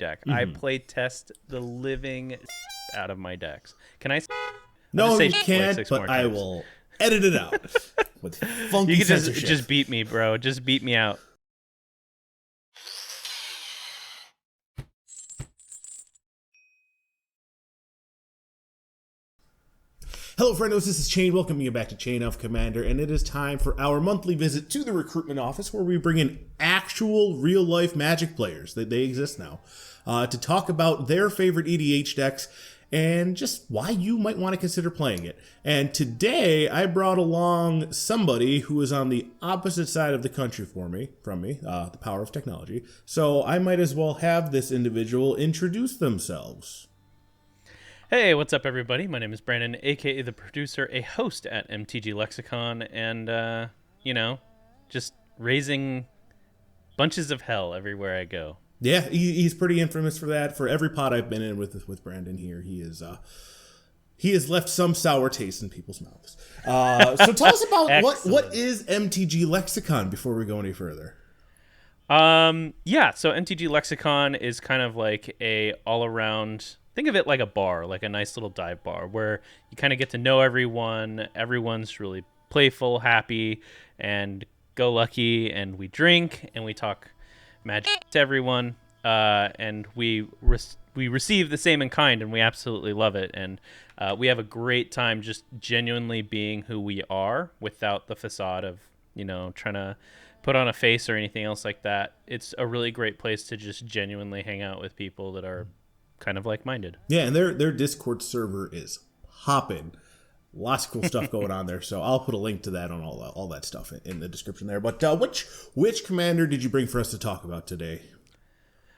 deck. I play test the living out of my decks. Can I? No, you like can't, but I will edit it out with funky You can censorship. just beat me, bro. Just beat me out. Hello, friendos. This is Chain. Welcoming you back to Chain of Commander, and it is time for our monthly visit to the Recruitment Office, where we bring in actual, real-life Magic players, that they exist now, to talk about their favorite EDH decks and just why you might want to consider playing it. And today, I brought along somebody who is on the opposite side of the country from me, the power of technology. So I might as well have this individual introduce themselves. Hey, what's up, everybody? My name is Brandon, aka the producer, a host at MTGLexicon, and just raising bunches of hell everywhere I go. Yeah, he's pretty infamous for that. For every pod I've been in with Brandon here, he has left some sour taste in people's mouths. So tell us about what is MTGLexicon before we go any further. So MTGLexicon is kind of like a all-around. Think of it like a bar, like a nice little dive bar, where you kind of get to know everyone. Everyone's really playful, happy, and go lucky, and we drink and we talk Magic to everyone, and we receive the same in kind, and we absolutely love it, and we have a great time just genuinely being who we are without the facade of trying to put on a face or anything else like that. It's a really great place to just genuinely hang out with people that are kind of like-minded. Yeah, and their Discord server is popping. Lots of cool stuff going on there, so I'll put a link to that on all that stuff in the description there. But which commander did you bring for us to talk about today?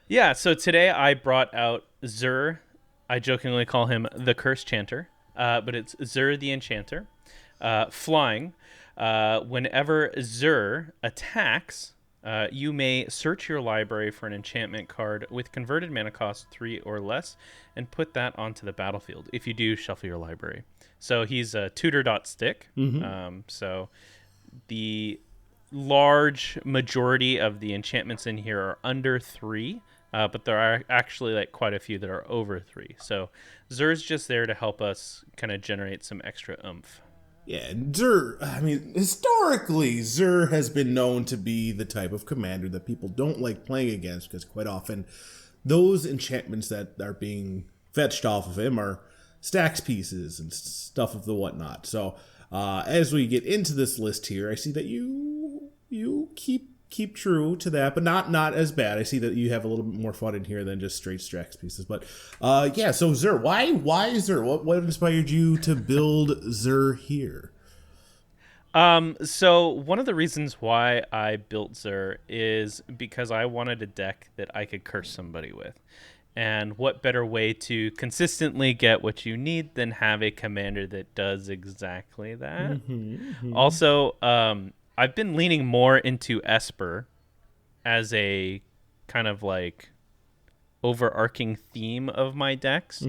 Yeah, so today I brought out Zur. I jokingly call him the Curse Chanter, but it's Zur the Enchanter. Flying. Whenever Zur attacks, you may search your library for an enchantment card with converted mana cost 3 or less and put that onto the battlefield. If you do, shuffle your library. So he's a tutor.stick. So the large majority of the enchantments in here are under 3, but there are actually like quite a few that are over 3. So Zur's just there to help us kind of generate some extra oomph. Yeah, Zur, historically, Zur has been known to be the type of commander that people don't like playing against, because quite often those enchantments that are being fetched off of him are stacks pieces and stuff of the whatnot. So as we get into this list here, I see that you keep true to that, but not as bad. I see that you have a little bit more fun in here than just straight stacks pieces. But so Zur, why Zur? What inspired you to build Zur here? So one of the reasons why I built Zur is because I wanted a deck that I could curse somebody with. And what better way to consistently get what you need than have a commander that does exactly that? Also, I've been leaning more into Esper as a kind of like overarching theme of my decks,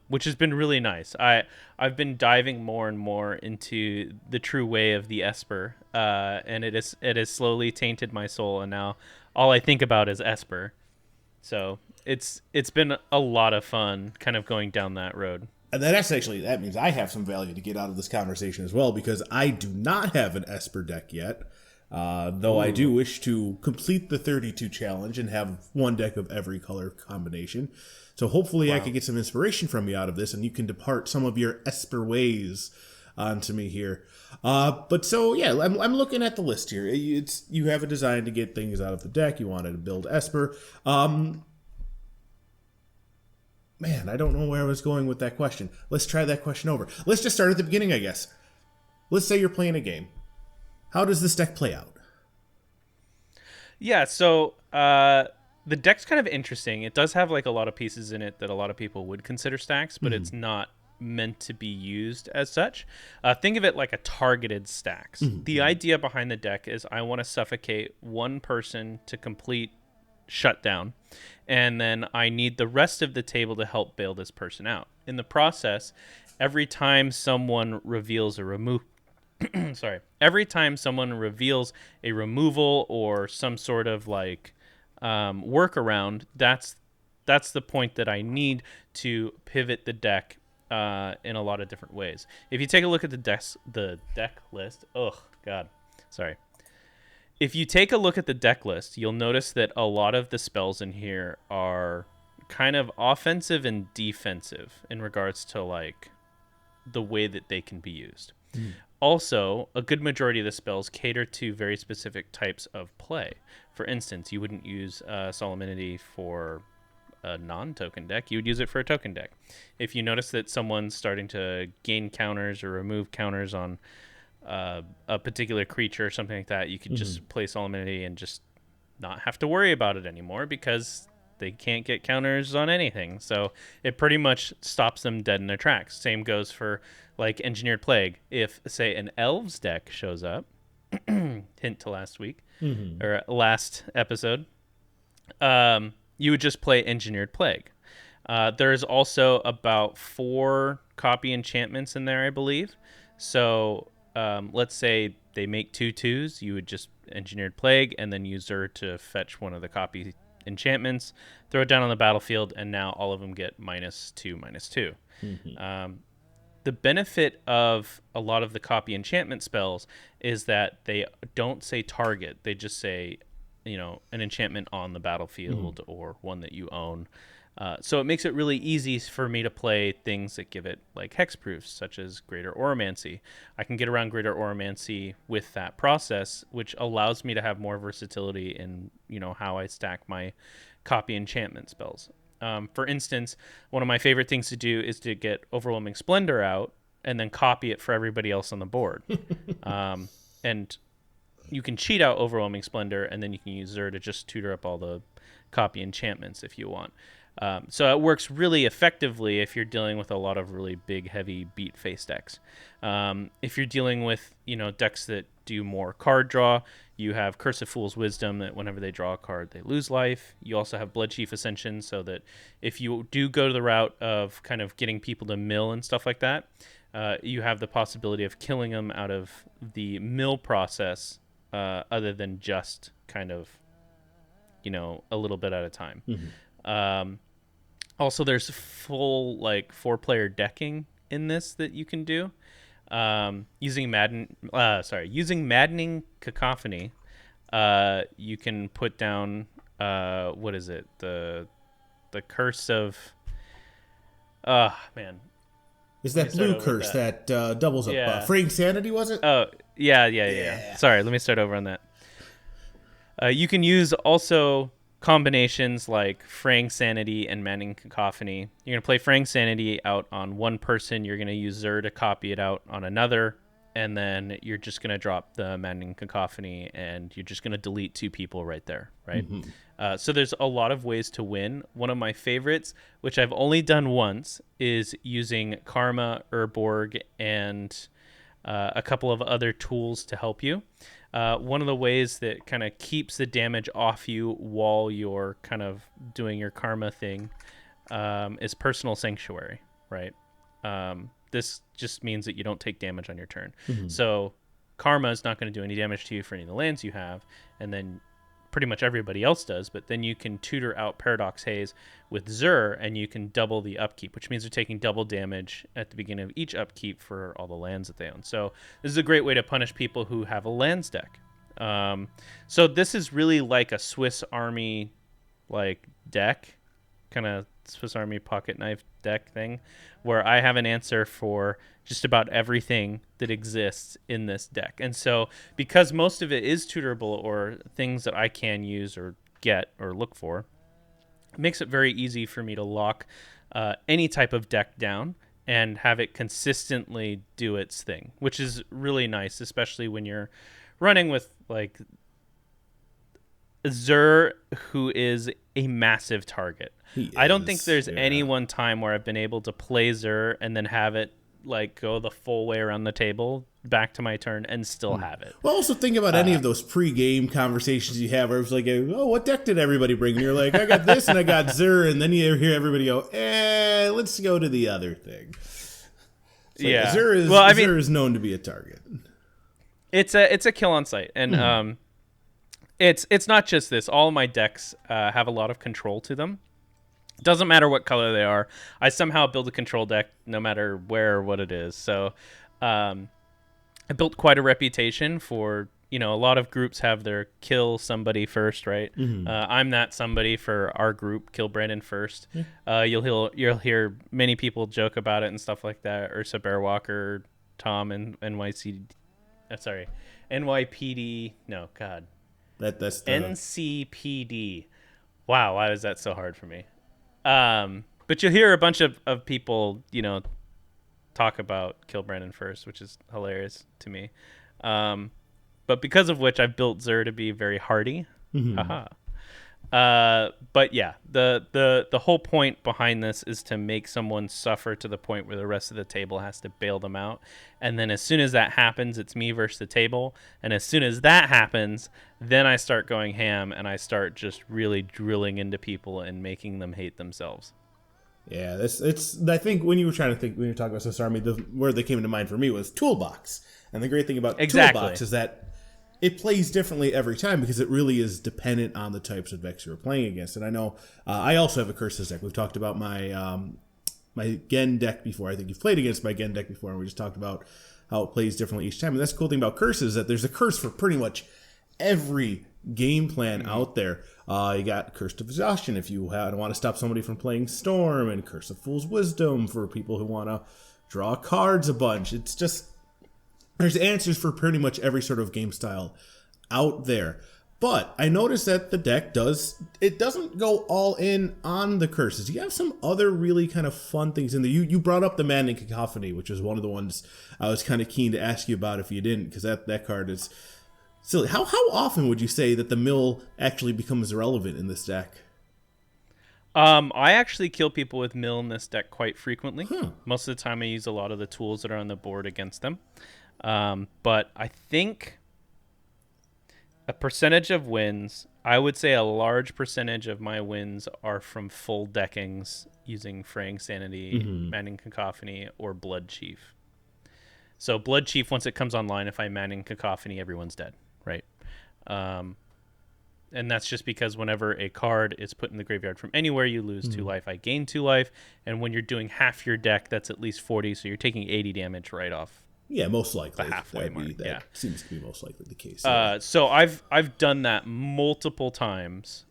which has been really nice. I've been diving more and more into the true way of the Esper, and it has slowly tainted my soul, and now all I think about is Esper. So it's been a lot of fun kind of going down that road. And that means I have some value to get out of this conversation as well, because I do not have an Esper deck yet, though I do wish to complete the 32 challenge and have one deck of every color combination. So hopefully I can get some inspiration from you out of this, and you can depart some of your Esper ways onto me here. But so, yeah, I'm looking at the list here. You have a design to get things out of the deck. You wanted to build Esper. Man, I don't know where I was going with that question. Let's try that question over. Let's just start at the beginning, I guess. Let's say you're playing a game. How does this deck play out? Yeah, so the deck's kind of interesting. It does have like a lot of pieces in it that a lot of people would consider stacks, but it's not meant to be used as such. Think of it like a targeted stacks. The idea behind the deck is I want to suffocate one person to complete shutdown, and then I need the rest of the table to help bail this person out. In the process, every time someone reveals a removal or some sort of like workaround, that's that's the point that I need to pivot the deck in a lot of different ways. If you take a look at the deck list, sorry. If you take a look at the deck list, you'll notice that a lot of the spells in here are kind of offensive and defensive in regards to like the way that they can be used. Also, a good majority of the spells cater to very specific types of play. For instance, you wouldn't use Solemnity for a non-token deck. You would use it for a token deck. If you notice that someone's starting to gain counters or remove counters on a particular creature or something like that, you could just play Solemnity and just not have to worry about it anymore because they can't get counters on anything. So it pretty much stops them dead in their tracks. Same goes for like Engineered Plague. If, say, an Elves deck shows up, hint to last week, or last episode, you would just play Engineered Plague. There's also about 4 copy enchantments in there, I believe. So let's say they make 2/2s, you would just Engineered Plague and then use Zur to fetch one of the copy enchantments, throw it down on the battlefield, and now all of them get -2/-2. The benefit of a lot of the copy enchantment spells is that they don't say target. They just say, an enchantment on the battlefield or one that you own. So it makes it really easy for me to play things that give it like hexproofs, such as Greater Oromancy. I can get around Greater Oromancy with that process, which allows me to have more versatility in, how I stack my copy enchantment spells. For instance, one of my favorite things to do is to get Overwhelming Splendor out and then copy it for everybody else on the board. And you can cheat out Overwhelming Splendor, and then you can use Zur to just tutor up all the copy enchantments if you want. So it works really effectively if you're dealing with a lot of really big, heavy beat face decks. If you're dealing with, decks that do more card draw, you have Curse of Fool's Wisdom that whenever they draw a card, they lose life. You also have Bloodchief Ascension, so that if you do go to the route of kind of getting people to mill and stuff like that, you have the possibility of killing them out of the mill process, other than just kind of, a little bit at a time. Also, there's full 4-player decking in this that you can do. Using Maddening Cacophony, you can put down what is it? The Curse of man. Is that blue curse that doubles up? Fraying Sanity, was it? Oh, yeah. Sorry, let me start over on that. You can use also combinations like Fraying Sanity and Maddening Cacophony. You're going to play Fraying Sanity out on one person. You're going to use Zur to copy it out on another. And then you're just going to drop the Maddening Cacophony, and you're just going to delete 2 people right there, right? So there's a lot of ways to win. One of my favorites, which I've only done once, is using Karma, Urborg, and a couple of other tools to help you. One of the ways that kind of keeps the damage off you while you're kind of doing your karma thing is Personal Sanctuary, right? This just means that you don't take damage on your turn. So karma is not going to do any damage to you for any of the lands you have, and then pretty much everybody else does, but then you can tutor out Paradox Haze with Zur, and you can double the upkeep, which means they're taking double damage at the beginning of each upkeep for all the lands that they own. So this is a great way to punish people who have a lands deck. So this is really like a Swiss Army deck, kind of Swiss Army pocket knife deck thing, where I have an answer for just about everything that exists in this deck. And so because most of it is tutorable or things that I can use or get or look for, it makes it very easy for me to lock any type of deck down and have it consistently do its thing, which is really nice, especially when you're running with Zur, who is a massive target. I don't think there's any one time where I've been able to play Zur and then have it go the full way around the table back to my turn and still have it. Well, also think about any of those pre-game conversations you have where it's like, oh, what deck did everybody bring? And you're like, I got this and I got Zur, and then you hear everybody go, let's go to the other thing. Zur is known to be a target. It's a kill on sight, and it's not just this. All of my decks have a lot of control to them. Doesn't matter what color they are. I somehow build a control deck no matter where or what it is. So I built quite a reputation for, a lot of groups have their kill somebody first, right? I'm that somebody for our group, kill Brandon first. You'll hear many people joke about it and stuff like that. Ursa Bearwalker, Tom, and NYPD. No, God. That's the... NCPD. Wow, why was that so hard for me? But you'll hear a bunch of people, talk about kill Brandon first, which is hilarious to me. But because of which I've built Zur to be very hardy. Haha. But yeah, the whole point behind this is to make someone suffer to the point where the rest of the table has to bail them out. And then as soon as that happens, it's me versus the table. And as soon as that happens, then I start going ham and I start just really drilling into people and making them hate themselves. Yeah, it's. I think when you were talking about Swiss Army, the word that came into mind for me was toolbox. And the great thing about toolbox is that it plays differently every time because it really is dependent on the types of decks you're playing against. And I know I also have a Curses deck. We've talked about my my Gen deck before. I think you've played against my Gen deck before, and we just talked about how it plays differently each time. And that's the cool thing about Curses, is that there's a curse for pretty much every game plan out there. You got Curse of Exhaustion if you want to stop somebody from playing Storm, and Curse of Fool's Wisdom for people who want to draw cards a bunch. It's just, there's answers for pretty much every sort of game style out there. But I noticed that the deck doesn't go all in on the curses. You have some other really kind of fun things in there. You brought up the Maddening Cacophony, which was one of the ones I was kind of keen to ask you about if you didn't, because that card is silly. How often would you say that the mill actually becomes irrelevant in this deck? I actually kill people with mill in this deck quite frequently. Huh. Most of the time I use a lot of the tools that are on the board against them. But I think a percentage of wins, I would say a large percentage of my wins are from full deckings using Fraying Sanity, Maddening Cacophony, or Blood Chief. So Blood Chief, once it comes online, if I Maddening Cacophony, everyone's dead, right? And that's just because whenever a card is put in the graveyard from anywhere, you lose 2 life. I gain 2 life, and when you're doing half your deck, that's at least 40, so you're taking 80 damage right off. Yeah, most likely. The halfway mark. That seems to be most likely the case. So I've done that multiple times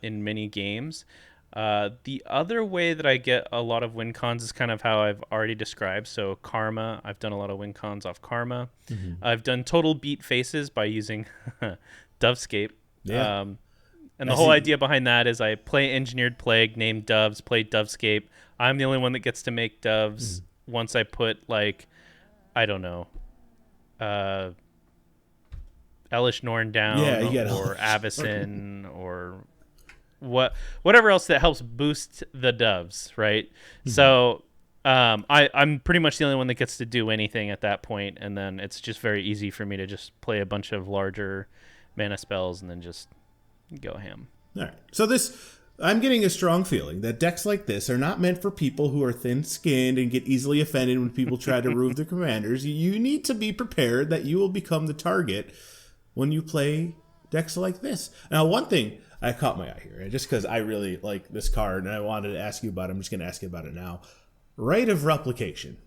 in many games. The other way that I get a lot of win cons is kind of how I've already described. So Karma, I've done a lot of win cons off Karma. I've done total beat faces by using Dovescape. Yeah. And the whole idea behind that is I play Engineered Plague, name Doves, play Dovescape. I'm the only one that gets to make Doves once I put, like, I don't know, Elish Norn down, or Avacyn, or whatever else that helps boost the Doves, right? So I'm pretty much the only one that gets to do anything at that point, and then it's just very easy for me to just play a bunch of larger mana spells and then just go ham. All right. So I'm getting a strong feeling that decks like this are not meant for people who are thin-skinned and get easily offended when people try to remove their commanders. You need to be prepared that you will become the target when you play decks like this. Now, one thing I caught my eye here, just because I really like this card and I wanted to ask you about it, I'm just going to ask you about it now. Rite of Replication.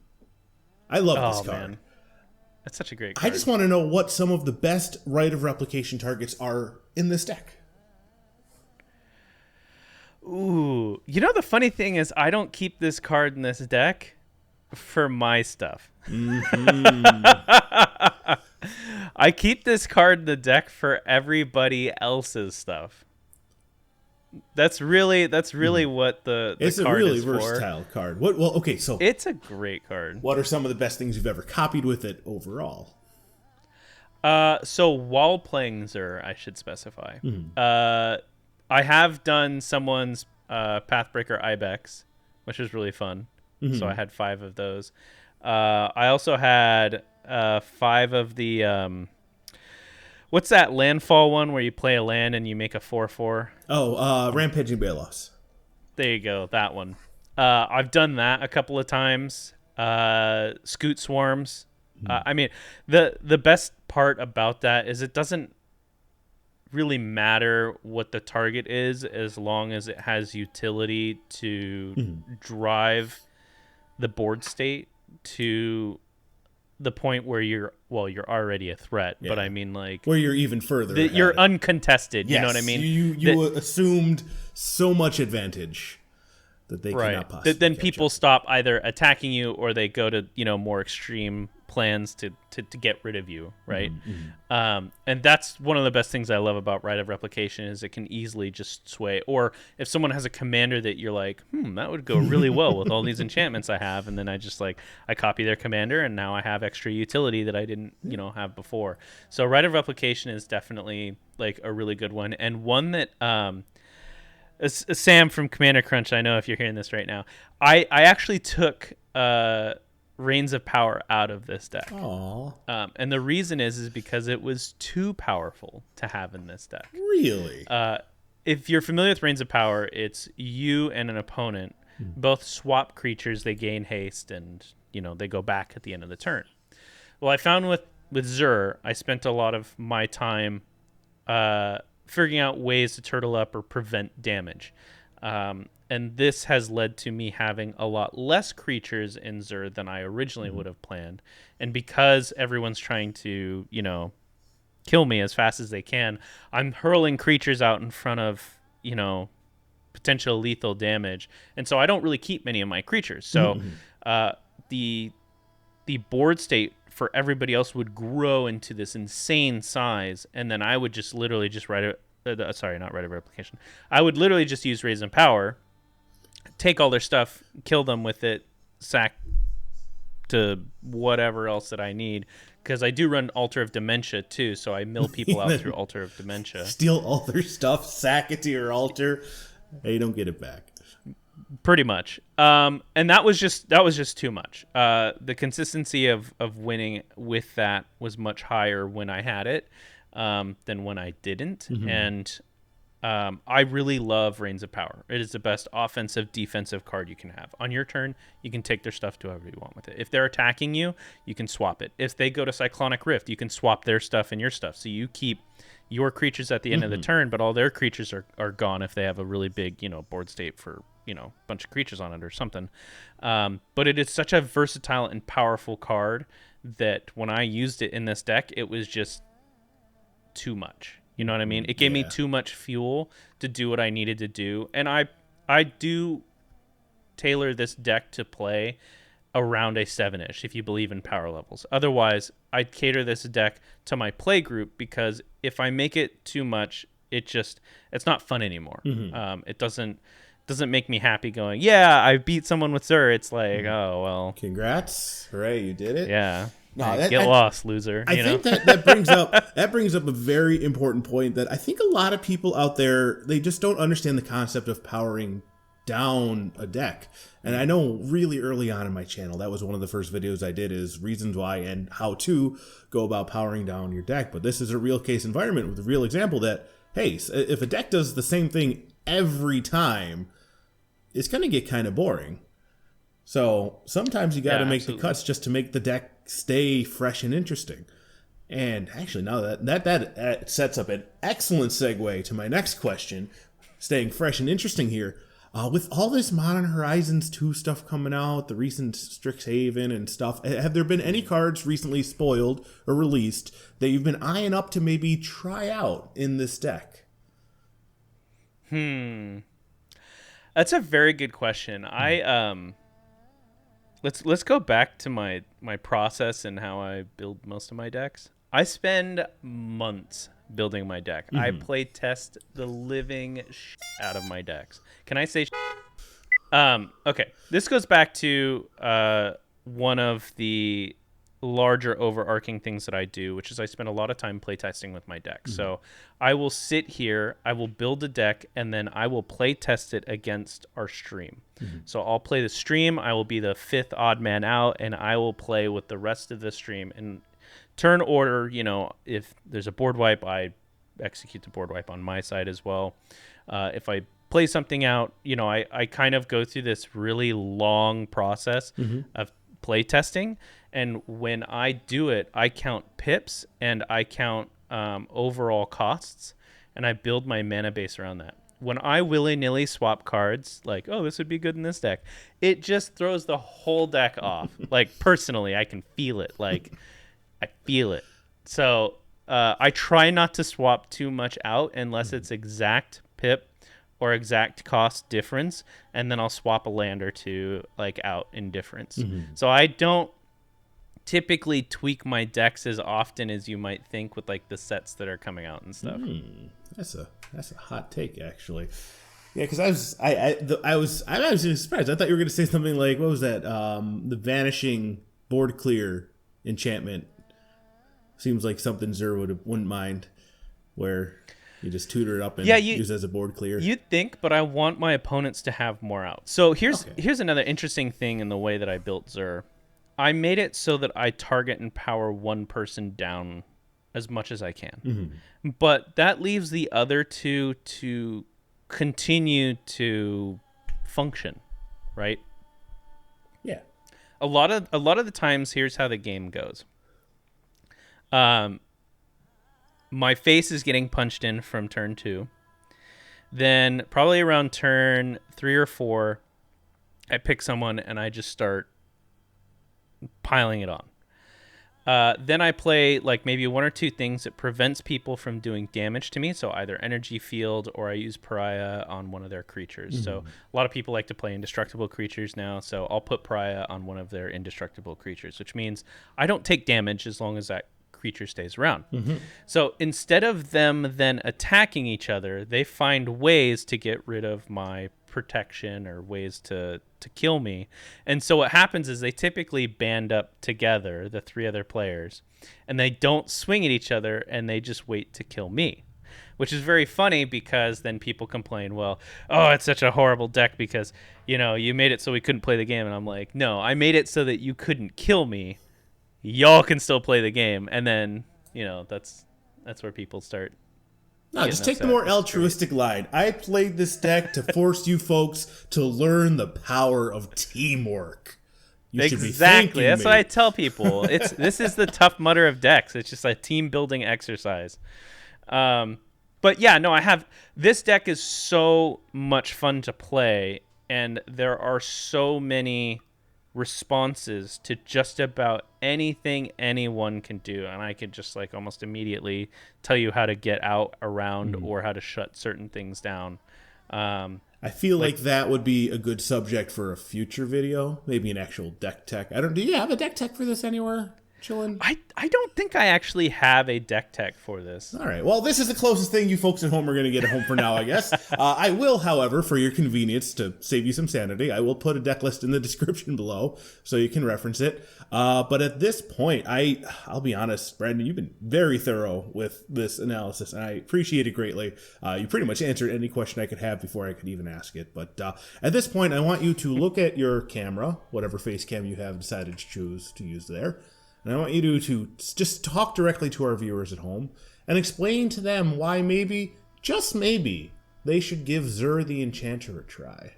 I love this card. Man. That's such a great card. I just want to know what some of the best Rite of Replication targets are in this deck. Ooh, the funny thing is I don't keep this card in this deck for my stuff. I keep this card in the deck for everybody else's stuff. That's really what the it's card a really is versatile for. card. Okay, so it's a great card. What are some of the best things you've ever copied with it overall? So while playing Zur, I should specify. I have done someone's Pathbreaker Ibex, which was really fun. So I had 5 of those. I also had 5 of the what's that landfall one where you play a land and you make a 4/4? Rampaging Balos. There you go, that one. I've done that a couple of times. Scoot Swarms. I mean, the best part about that is it doesn't really matter what the target is as long as it has utility to drive the board state to the point where you're already a threat, but I mean, like, where you're even further ahead. You're uncontested. You know what I mean? You assumed so much advantage that they cannot possibly then catch people up. stop either attacking you or they go to more extreme plans to get rid of you, right? And that's one of the best things I love about Rite of Replication is it can easily just sway. Or if someone has a commander that you're like, that would go really well with all these enchantments I have, and then I copy their commander, and now I have extra utility that I didn't have before. So Rite of Replication is definitely like a really good one, and one that Sam from Commander Crunch, I know if you're hearing this right now, I actually took Reigns of Power out of this deck. And the reason is because it was too powerful to have in this deck. Really? If you're familiar with Reigns of Power, it's you and an opponent both swap creatures, they gain haste, and they go back at the end of the turn. Well, I found with Zur, I spent a lot of my time figuring out ways to turtle up or prevent damage. And this has led to me having a lot less creatures in Zur than I originally would have planned. And because everyone's trying to, kill me as fast as they can, I'm hurling creatures out in front of, potential lethal damage. And so I don't really keep many of my creatures. So the board state for everybody else would grow into this insane size, and then I would just literally just not Rite of Replication. I would literally just use Raise in Power, take all their stuff, kill them with it, sack to whatever else that I need, because I do run Altar of Dementia too, so I mill people out through Altar of Dementia. Steal all their stuff, sack it to your altar, and you don't get it back. Pretty much. And that was just too much. The consistency of winning with that was much higher when I had it than when I didn't. And I really love Reigns of Power. It is the best offensive, defensive card you can have. On your turn, you can take their stuff to whoever you want with it. If they're attacking you, you can swap it. If they go to Cyclonic Rift, you can swap their stuff and your stuff. So you keep your creatures at the end of the turn, but all their creatures are gone if they have a really big, board state for, bunch of creatures on it or something. But it is such a versatile and powerful card that when I used it in this deck, it was just too much. You know what I mean? It gave me too much fuel to do what I needed to do. And I do tailor this deck to play around a 7-ish if you believe in power levels. Otherwise, I'd cater this deck to my play group, because if I make it too much, it's not fun anymore. It doesn't make me happy going, yeah, I beat someone with Zur. It's like, oh, well. Congrats. Hooray, you did it. Yeah. No, get lost, loser. I think that brings up a very important point that I think a lot of people out there, they just don't understand the concept of powering down a deck. And I know really early on in my channel, that was one of the first videos I did, is reasons why and how to go about powering down your deck. But this is a real case environment with a real example that, hey, if a deck does the same thing every time, it's going to get kind of boring. So sometimes you got to make the cuts just to make the deck stay fresh and interesting. And actually, now that sets up an excellent segue to my next question, staying fresh and interesting here. With all this Modern Horizons 2 stuff coming out, the recent Strixhaven and stuff, have there been any cards recently spoiled or released that you've been eyeing up to maybe try out in this deck? That's a very good question. Let's go back to my process and how I build most of my decks. I spend months building my deck. I play test the living out of my decks. Can I say okay, this goes back to one of the larger overarching things that I do, which is I spend a lot of time playtesting with my deck. So I will sit here, I will build a deck, and then I will play test it against our stream. So I'll play the stream, I will be the fifth odd man out, and I will play with the rest of the stream. And turn order, if there's a board wipe, I execute the board wipe on my side as well. If I play something out, I kind of go through this really long process of play testing. And when I do it, I count pips and I count overall costs. and I build my mana base around that. When I willy-nilly swap cards, like, oh, this would be good in this deck, it just throws the whole deck off. Like, personally, I can feel it. Like, I feel it. So I try not to swap too much out unless it's exact pip or exact cost difference, and then I'll swap a land or two like out in difference. So I don't typically tweak my decks as often as you might think with like the sets that are coming out and stuff. That's a hot take, actually. Yeah, because I was surprised. I thought you were going to say something like, what was that? The Vanishing board clear enchantment. Seems like something Zur wouldn't mind, where you just tutor it up and use it as a board clear. You'd think, but I want my opponents to have more out. So here's another interesting thing in the way that I built Zur. I made it so that I target and power one person down as much as I can. But that leaves the other two to continue to function, right? Yeah. A lot of the times, here's how the game goes. My face is getting punched in from turn 2. Then probably around turn 3 or 4, I pick someone and I just start piling it on. Then I play like maybe one or two things that prevents people from doing damage to me. So either energy field or I use pariah on one of their creatures. So a lot of people like to play indestructible creatures now. So I'll put pariah on one of their indestructible creatures, which means I don't take damage as long as that creature stays around. So instead of them then attacking each other, they find ways to get rid of my protection or ways to kill me. And so what happens is they typically band up together, the 3 other players, and they don't swing at each other and they just wait to kill me, which is very funny because then people complain, well, oh, it's such a horrible deck because, you know, you made it so we couldn't play the game. And I'm like, no, I made it so that you couldn't kill me. Y'all can still play the game. And then, you know, that's where people start. No, just take the more altruistic line. I played this deck to force you folks to learn the power of teamwork. You should be thanking That's me. what I tell people. This is the Tough Mudder of decks. It's just a team building exercise. But yeah, no, I have this deck is so much fun to play, and there are so many responses to just about anything anyone can do, and I could just like almost immediately tell you how to get out around or how to shut certain things down. I feel like that would be a good subject for a future video, maybe an actual deck tech. Do you have a deck tech for this anywhere? Chillin'? I don't think I actually have a deck tech for this. All right. Well, this is the closest thing you folks at home are going to get at home for now, I guess. I will, however, for your convenience, to save you some sanity, I will put a deck list in the description below so you can reference it. But at this point, I'll be honest, Brandon, you've been very thorough with this analysis, and I appreciate it greatly. You pretty much answered any question I could have before I could even ask it. But at this point, I want you to look at your camera, whatever face cam you have decided to choose to use there. And I want you to just talk directly to our viewers at home and explain to them why maybe, just maybe, they should give Zur the Enchanter a try.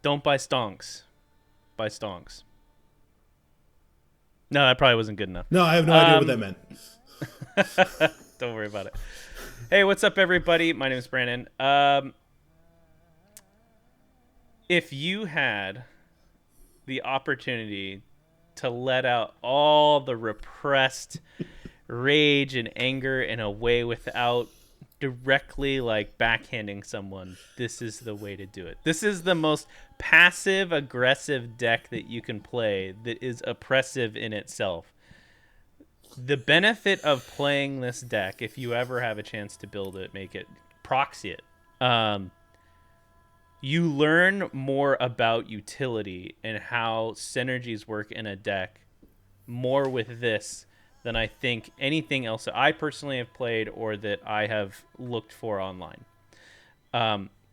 Don't buy stonks. Buy stonks. No, that probably wasn't good enough. No, I have no idea what that meant. Don't worry about it. Hey, what's up, everybody? My name is Brandon. If you had the opportunity to let out all the repressed rage and anger in a way without directly like backhanding someone, this is the way to do it. This is the most passive aggressive deck that you can play that is oppressive in itself. The benefit of playing this deck, if you ever have a chance to build it, make it, proxy it, you learn more about utility and how synergies work in a deck more with this than I think anything else that I personally have played or that I have looked for online.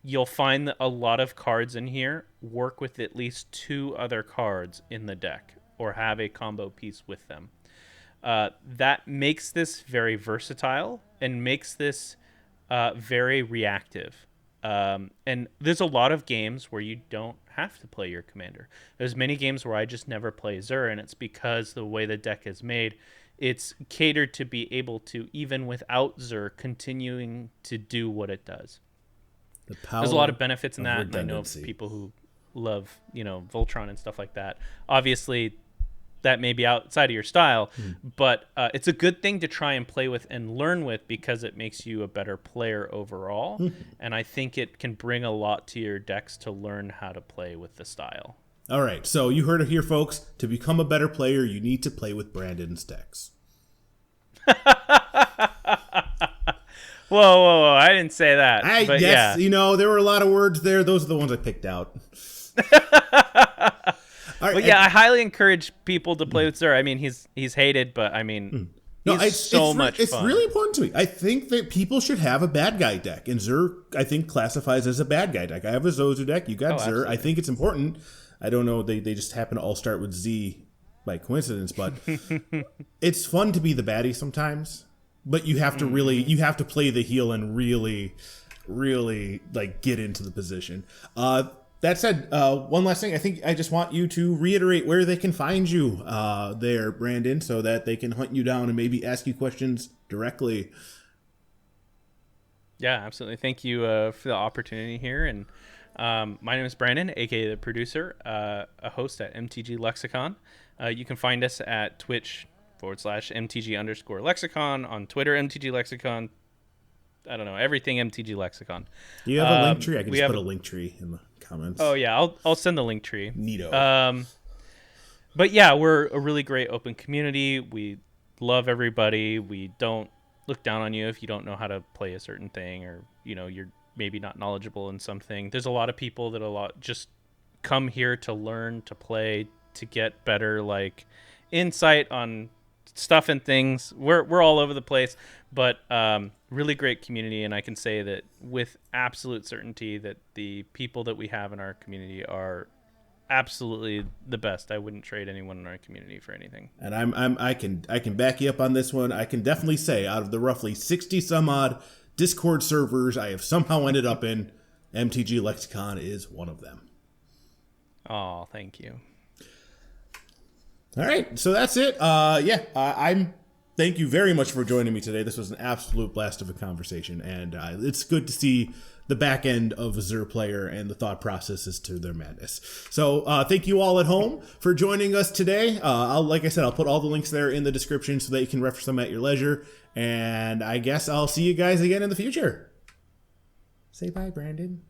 You'll find that a lot of cards in here work with at least 2 other cards in the deck or have a combo piece with them. That makes this very versatile and makes this very reactive. And there's a lot of games where you don't have to play your commander. There's many games where I just never play Zur, and it's because the way the deck is made it's catered to be able to, even without Zur, continuing to do what it does. The power There's a lot of benefits in of that, and I know of redundancy. people who love, Voltron and stuff like that. Obviously, that may be outside of your style, but it's a good thing to try and play with and learn with because it makes you a better player overall. And I think it can bring a lot to your decks to learn how to play with the style. All right, so you heard it here, folks. To become a better player, you need to play with Brandon's decks. Whoa, I didn't say that. But yes, yeah. there were a lot of words there. Those are the ones I picked out. All right, But yeah, I highly encourage people to play with Zur. I mean, he's hated, but I mean, he's so much fun. It's really important to me. I think that people should have a bad guy deck, and Zur, I think, classifies as a bad guy deck. I have a Zozu deck. You got Zur. Absolutely. I think it's important. I don't know. They just happen to all start with Z by coincidence, but it's fun to be the baddie sometimes. But you have to you have to play the heel and really like get into the position. That said, one last thing. I think I just want you to reiterate where they can find you there, Brandon, so that they can hunt you down and maybe ask you questions directly. Yeah, absolutely. Thank you for the opportunity here. And my name is Brandon, aka the producer, a host at MTGLexicon. You can find us at Twitch.com/MTG_lexicon, on Twitter, MTGLexicon. I don't know, everything MTGLexicon. Do you have a link tree? I can just put a link tree in the comments. Oh yeah, I'll send the link tree. Neato. But yeah, we're a really great open community. We love everybody. We don't look down on you if you don't know how to play a certain thing, or you're maybe not knowledgeable in something. There's a lot of people that just come here to learn, to play, to get better like insight on stuff and things. We're all over the place, but really great community, and I can say that with absolute certainty that the people that we have in our community are absolutely the best. I wouldn't trade anyone in our community for anything. And I can back you up on this one. I can definitely say out of the roughly 60 some odd Discord servers I have somehow ended up in, MTGLexicon is one of them. Oh, thank you. All right, so that's it. Thank you very much for joining me today. This was an absolute blast of a conversation, and it's good to see the back end of a Zur player and the thought processes to their madness. So thank you all at home for joining us today. Like I said, I'll put all the links there in the description so that you can reference them at your leisure. And I guess I'll see you guys again in the future. Say bye, Brandon.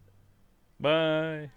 Bye.